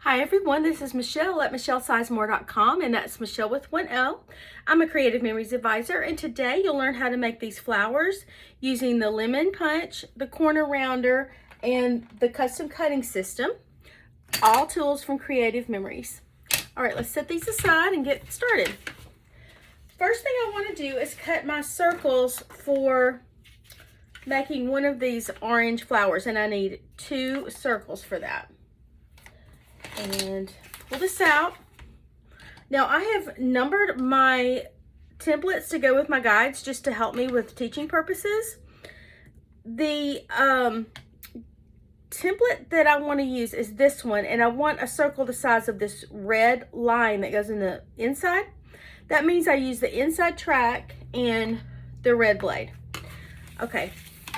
Hi everyone, this is Michelle at michellesizemore.com, and that's Michelle with one L. I'm a creative memories advisor, and today you'll learn how to make these flowers using the lemon punch, the corner rounder, and the custom cutting system. All tools from Creative Memories. All right, let's set these aside and get started. First thing I want to do is cut my circles for making one of these orange flowers, and I need 2 circles for that. And pull this out. Now I have numbered my templates to go with my guides just to help me with teaching purposes. The template that I want to use is this one, and I want a circle the size of this red line that goes in the inside. That means I use the inside track and the red blade. Okay,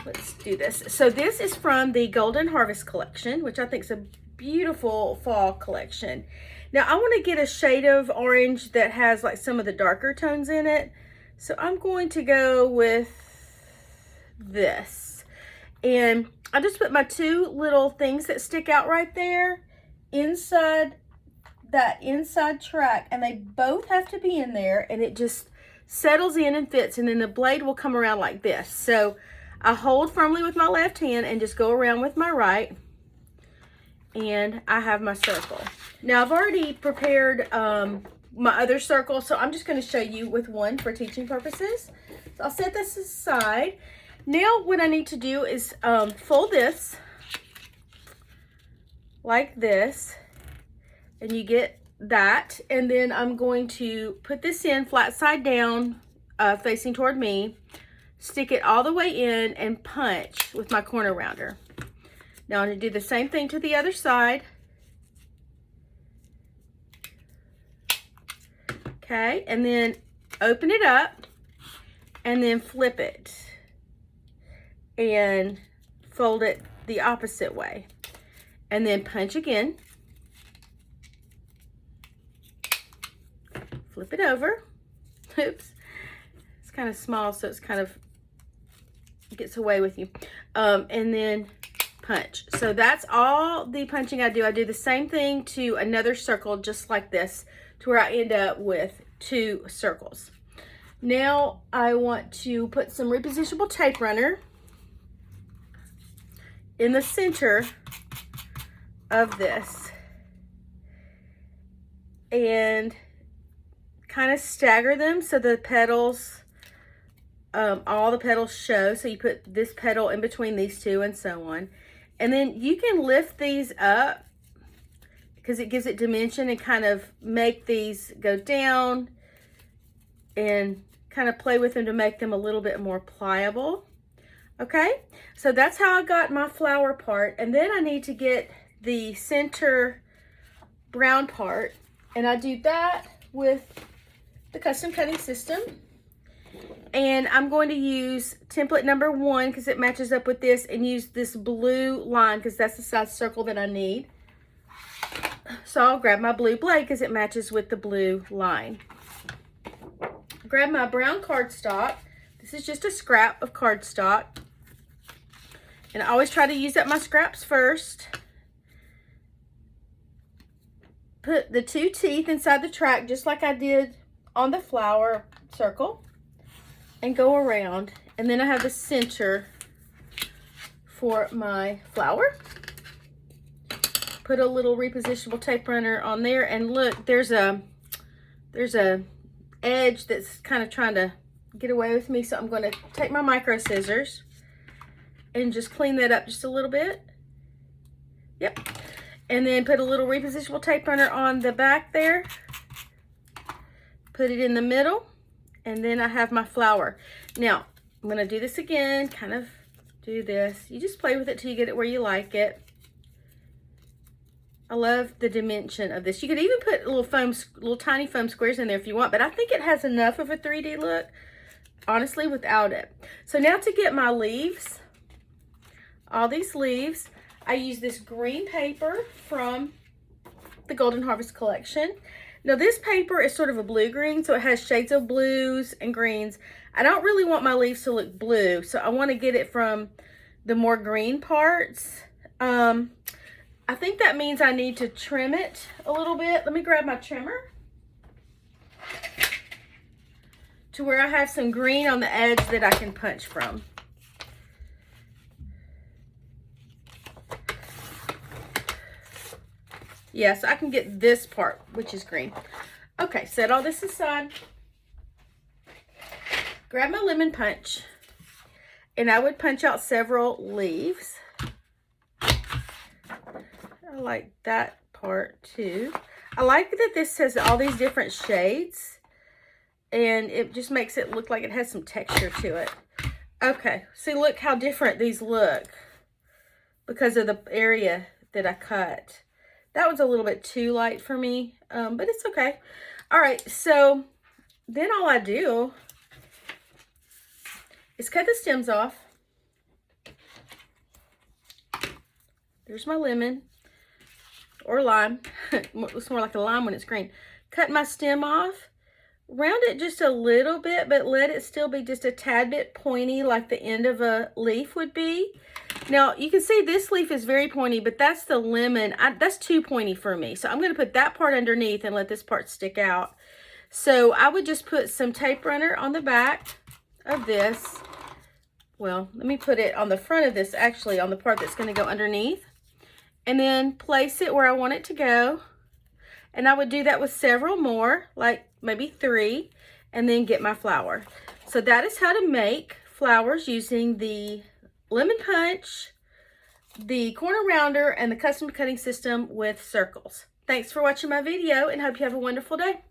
let's do this. So this is from the Golden Harvest collection, which I think is a beautiful fall collection. Now I want to get a shade of orange that has like some of the darker tones in it. So I'm going to go with this. And I just put my 2 little things that stick out right there inside that inside track, and they both have to be in there, and it just settles in and fits, and then the blade will come around like this. So I hold firmly with my left hand and just go around with my right, and I have my circle. Now I've already prepared my other circle, so I'm just going to show you with one for teaching purposes. So I'll set this aside. Now what I need to do is fold this like this, and you get that, and then I'm going to put this in flat side down, facing toward me, stick it all the way in, and punch with my corner rounder. Now I'm going to do the same thing to the other side. Okay, and then open it up and then flip it and fold it the opposite way. And then punch again. Flip it over. Oops. It's kind of small, so it's kind of gets away with you. And then punch. So that's all the punching I do. I do the same thing to another circle just like this, to where I end up with 2 circles. Now I want to put some repositionable tape runner in the center of this and kind of stagger them so the petals, all the petals show. So you put this petal in between these 2 and so on. And then you can lift these up because it gives it dimension, and kind of make these go down and kind of play with them to make them a little bit more pliable. Okay, so that's how I got my flower part. And then I need to get the center brown part, and I do that with the custom cutting system. And I'm going to use template number 1 because it matches up with this, and use this blue line because that's the size circle that I need. So I'll grab my blue blade because it matches with the blue line. Grab my brown cardstock. This is just a scrap of cardstock. And I always try to use up my scraps first. Put the 2 teeth inside the track just like I did on the flower circle, and go around. And then I have the center for my flower. Put a little repositionable tape runner on there, and look, there's a edge that's kind of trying to get away with me, so I'm going to take my micro scissors and just clean that up just a little bit. Yep. And then put a little repositionable tape runner on the back there. Put it in the middle, and then I have my flower. Now, I'm going to do this again, kind of do this. You just play with it till you get it where you like it. I love the dimension of this. You could even put little tiny foam squares in there if you want, but I think it has enough of a 3D look, honestly, without it. So now to get my leaves, all these leaves, I use this green paper from the Golden Harvest collection. Now this paper is sort of a blue-green, so it has shades of blues and greens. I don't really want my leaves to look blue, so I want to get it from the more green parts. I think that means I need to trim it a little bit. Let me grab my trimmer to where I have some green on the edge that I can punch from. Yes, I can get this part, which is green. Okay, set all this aside. Grab my lemon punch, and I would punch out several leaves. I like that part too. I like that this has all these different shades, and it just makes it look like it has some texture to it. Okay, see, look how different these look because of the area that I cut. That was a little bit too light for me, but it's okay. All right, so then all I do is cut the stems off. There's my lemon or lime. It looks more like a lime when it's green. Cut my stem off. Round it just a little bit, but let it still be just a tad bit pointy like the end of a leaf would be. Now, you can see this leaf is very pointy, but that's the lemon. That's too pointy for me. So I'm going to put that part underneath and let this part stick out. So I would just put some tape runner on the back of this. Well, let me put it on the front of this, actually, on the part that's going to go underneath. And then place it where I want it to go. And I would do that with several more, like maybe 3, and then get my flower. So that is how to make flowers using the lemon punch, the corner rounder, and the custom cutting system with circles. Thanks for watching my video, and hope you have a wonderful day.